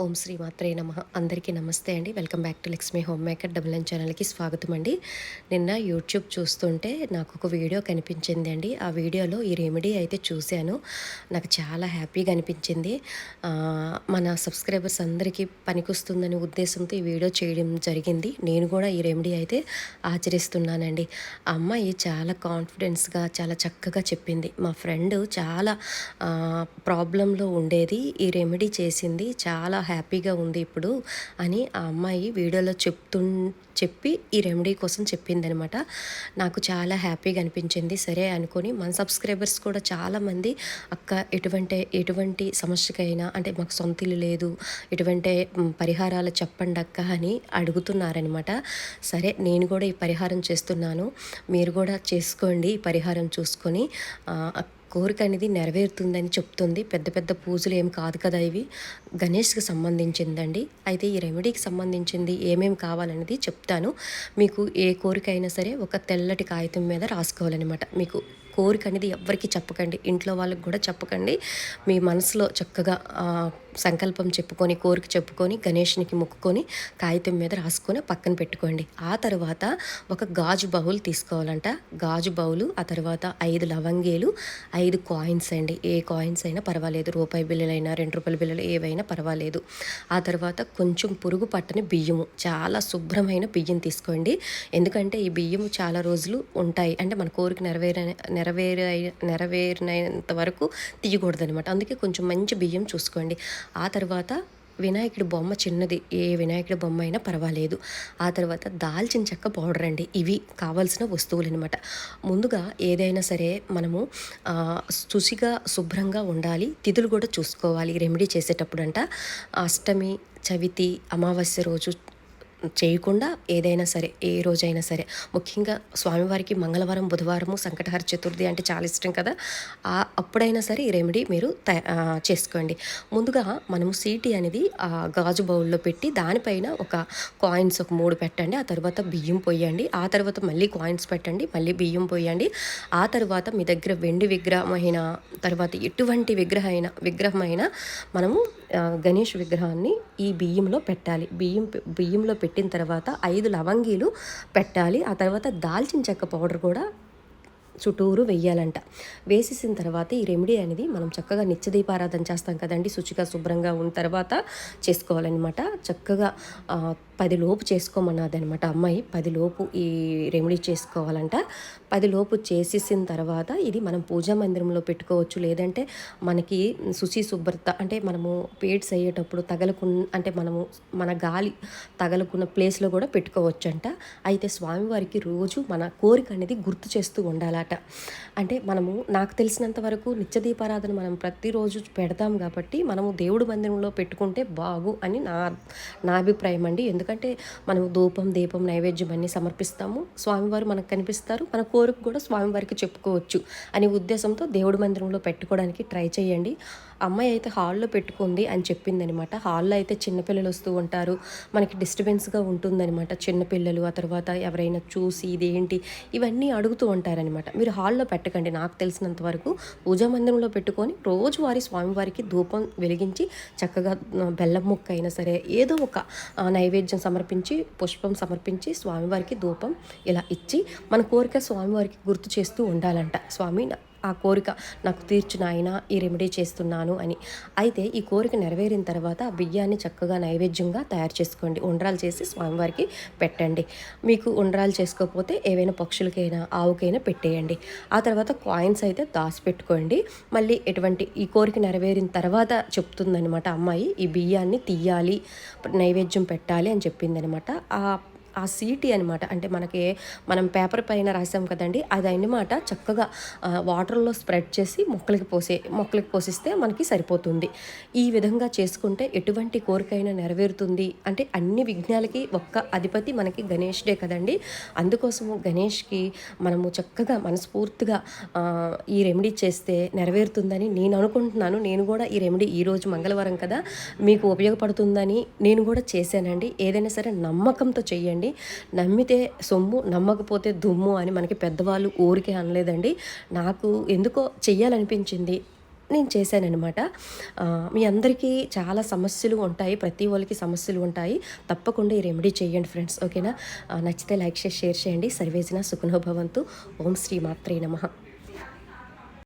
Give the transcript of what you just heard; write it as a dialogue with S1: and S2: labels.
S1: ఓం శ్రీ మాత్రే నమః. అందరికీ నమస్తే అండి. Welcome back to Lakshmi homemaker double N ఛానల్కి స్వాగతం అండి. నిన్న యూట్యూబ్ చూస్తుంటే నాకు ఒక వీడియో కనిపించింది అండి. ఆ వీడియోలో ఈ రెమెడీ అయితే చూశాను. నాకు చాలా హ్యాపీగా అనిపించింది. మన సబ్స్క్రైబర్స్ అందరికీ పనికొస్తుందనే ఉద్దేశంతో ఈ వీడియో చేయడం జరిగింది. నేను కూడా ఈ రెమెడీ అయితే ఆచరిస్తున్నానండి. ఆ అమ్మాయి చాలా కాన్ఫిడెన్స్గా చాలా చక్కగా చెప్పింది. మా ఫ్రెండ్ చాలా ప్రాబ్లంలో ఉండేది, ఈ రెమెడీ చేసింది, చాలా హ్యాపీగా ఉంది ఇప్పుడు అని ఆ అమ్మాయి వీడియోలో చెప్పి ఈ రెమెడీ కోసం చెప్పిందనమాట. నాకు చాలా హ్యాపీగా అనిపించింది. సరే అనుకొని మన సబ్స్క్రైబర్స్ కూడా చాలామంది అక్క ఎటువంటి సమస్యకైనా అంటే మాకు సొంత ఇల్లు లేదు, ఎటువంటి పరిహారాలు చెప్పండి అక్క అని అడుగుతున్నారనమాట. సరే నేను కూడా ఈ పరిహారం చేస్తున్నాను, మీరు కూడా చేసుకోండి ఈ పరిహారం చూసుకొని. కోరిక అనేది నెరవేరుతుందని చెప్తుంది. పెద్ద పెద్ద పూజలు ఏం కాదు కదా ఇవి, గణేష్కి సంబంధించిందండి. అయితే ఈ రెమెడీకి సంబంధించింది ఏమేమి కావాలనేది చెప్తాను. మీకు ఏ కోరిక అయినా సరే ఒక తెల్లటి కాగితం మీద రాసుకోవాలన్నమాట. మీకు కోరిక అనేది ఎవ్వరికి చెప్పకండి, ఇంట్లో వాళ్ళకి కూడా చెప్పకండి. మీ మనసులో చక్కగా సంకల్పం చెప్పుకొని, కోరిక చెప్పుకొని, గణేష్నికి మొక్కుకొని కాగితం మీద రాసుకొని పక్కన పెట్టుకోండి. ఆ తర్వాత ఒక గాజు బౌల్ తీసుకోవాలంట. గాజు బౌలు, ఆ తర్వాత 5 లవంగేలు, 5 కాయిన్స్ అండి. ఏ కాయిన్స్ అయినా పర్వాలేదు, రూపాయి బిళ్ళలైనా ₹2 బిళ్ళలు ఏవైనా పర్వాలేదు. ఆ తర్వాత కొంచెం పురుగు పట్టని బియ్యము, చాలా శుభ్రమైన బియ్యం తీసుకోండి. ఎందుకంటే ఈ బియ్యం చాలా రోజులు ఉంటాయి, అంటే మన కోరిక నెరవేరినంత వరకు తీయకూడదు అనమాట. అందుకే కొంచెం మంచి బియ్యం చూసుకోండి. ఆ తర్వాత వినాయకుడి బొమ్మ చిన్నది, ఏ వినాయకుడి బొమ్మ అయినా పర్వాలేదు. ఆ తర్వాత దాల్చిన చెక్క పౌడర్ అండి. ఇవి కావాల్సిన వస్తువులు అనమాట. ముందుగా ఏదైనా సరే మనము శుచిగా శుభ్రంగా ఉండాలి. తిథులు కూడా చూసుకోవాలి రెమెడీ చేసేటప్పుడు అంట. అష్టమి, చవితి, అమావాస్య రోజు చేయకుండా ఏదైనా సరే, ఏ రోజైనా సరే, ముఖ్యంగా స్వామివారికి మంగళవారం, బుధవారము, సంకటహర చతుర్థి అంటే చాలా ఇష్టం కదా, అప్పుడైనా సరే ఈ రెమెడీ మీరు చేసుకోండి. ముందుగా మనము సీటీ అనేది గాజు బౌల్లో పెట్టి దానిపైన ఒక కాయిన్స్ ఒక 3 పెట్టండి. ఆ తర్వాత బియ్యం పోయండి. ఆ తర్వాత మళ్ళీ కాయిన్స్ పెట్టండి, మళ్ళీ బియ్యం పోయండి. ఆ తర్వాత మీ దగ్గర వెండి విగ్రహమైన, తర్వాత ఎటువంటి విగ్రహమైనా మనము గణేష్ విగ్రహాన్ని ఈ బియ్యంలో పెట్టాలి. బియ్యంలో పెట్టిన తర్వాత 5 లవంగీలు పెట్టాలి. ఆ తర్వాత దాల్చిన చెక్క పౌడర్ కూడా చుట్టూరు వెయ్యాలంట. వేసేసిన తర్వాత ఈ రెమెడీ అనేది మనం చక్కగా నిత్య దీపారాధన చేస్తాం కదండి, శుచిగా శుభ్రంగా ఉన్న తర్వాత చేసుకోవాలన్నమాట. చక్కగా 10 లోపు చేసుకోమన్నదనమాట అమ్మాయి. 10 లోపు ఈ రెమెడీ చేసుకోవాలంట. 10 లోపు చేసేసిన తర్వాత ఇది మనం పూజా మందిరంలో పెట్టుకోవచ్చు, లేదంటే మనకి శుభ్రత అంటే మనము పేడ్స్ అయ్యేటప్పుడు అంటే మన గాలి తగలకున్న ప్లేస్లో కూడా పెట్టుకోవచ్చు అంట. అయితే స్వామివారికి రోజు మన కోరిక అనేది గుర్తు చేస్తూ ఉండాలట. అంటే నాకు తెలిసినంత వరకు నిత్య దీపారాధన మనం ప్రతిరోజు పెడతాం కాబట్టి మనము దేవుడి మందిరంలో పెట్టుకుంటే బాగు అని నా అభిప్రాయం అండి. ఎందుకంటే మనం ధూపం, దీపం, నైవేద్యం అన్నీ సమర్పిస్తాము, స్వామివారు మనకు కనిపిస్తారు, మన కోరిక కూడా స్వామివారికి చెప్పుకోవచ్చు అనే ఉద్దేశంతో దేవుడి మందిరంలో పెట్టుకోవడానికి ట్రై చేయండి. అమ్మాయి అయితే హాల్లో పెట్టుకుంది అని చెప్పిందనమాట. హాల్లో అయితే చిన్నపిల్లలు వస్తూ ఉంటారు, మనకి డిస్టర్బెన్స్గా ఉంటుందన్నమాట. చిన్నపిల్లలు, ఆ తర్వాత ఎవరైనా చూసి ఇదేంటి ఇవన్నీ అడుగుతూ ఉంటారనమాట. మీరు హాల్లో పెట్టకండి. నాకు తెలిసినంత వరకు పూజా మందిరంలో పెట్టుకొని రోజువారీ స్వామివారికి ధూపం వెలిగించి చక్కగా బెల్లం ముక్క అయినా సరే ఏదో ఒక నైవేద్యం సమర్పించి, పుష్పం సమర్పించి స్వామివారికి ధూపం ఇలా ఇచ్చి మన కోరిక స్వామివారికి గుర్తు చేస్తూ ఉండాలంట. స్వామి ఆ కోరిక నాకు తీర్చిన ఆయన ఈ రెమెడీ చేస్తున్నాను అని. అయితే ఈ కోరిక నెరవేరిన తర్వాత ఆ బియ్యాన్ని చక్కగా నైవేద్యంగా తయారు చేసుకోండి. ఉండ్రాలు చేసి స్వామివారికి పెట్టండి. మీకు ఉండ్రాలు చేసుకోకపోతే ఏవైనా పక్షులకైనా, ఆవుకైనా పెట్టేయండి. ఆ తర్వాత కాయిన్స్ అయితే దాచిపెట్టుకోండి. మళ్ళీ ఈ కోరిక నెరవేరిన తర్వాత చెప్తుందనమాట అమ్మాయి, ఈ బియ్యాన్ని తీయాలి, నైవేద్యం పెట్టాలి అని చెప్పిందనమాట. ఆ సీటీ అనమాట, అంటే మనం పేపర్ పైన రాసాం కదండి, అది అనమాట చక్కగా వాటర్లో స్ప్రెడ్ చేసి మొక్కలకి పోసిస్తే మనకి సరిపోతుంది. ఈ విధంగా చేసుకుంటే ఎటువంటి కోరికైనా నెరవేరుతుంది. అంటే అన్ని విఘ్నాలకి ఒక్క అధిపతి మనకి గణేష్డే కదండి. అందుకోసము గణేష్కి మనము చక్కగా మనస్ఫూర్తిగా ఈ రెమెడీ చేస్తే నెరవేరుతుందని నేను అనుకుంటున్నాను. నేను కూడా ఈ రెమెడీ ఈరోజు మంగళవారం కదా, మీకు ఉపయోగపడుతుందని నేను కూడా చేశానండి. ఏదైనా సరే నమ్మకంతో చెయ్యండి. నమ్మితే సొమ్ము, నమ్మకపోతే దుమ్ము అని మనకి పెద్దవాళ్ళు ఊరికే అనలేదండి. నాకు ఎందుకో చెయ్యాలనిపించింది. నేను చేశాననమాట. మీ అందరికీ చాలా సమస్యలు ఉంటాయి. ప్రతి వాళ్ళకి సమస్యలు ఉంటాయి. తప్పకుండా ఈ రెమెడీ చేయండి ఫ్రెండ్స్. ఓకేనా? నచ్చితే లైక్ చేసి షేర్ చేయండి. సర్వేజన సుఖినో భవంతు. ఓం శ్రీ మాత్రే నమః.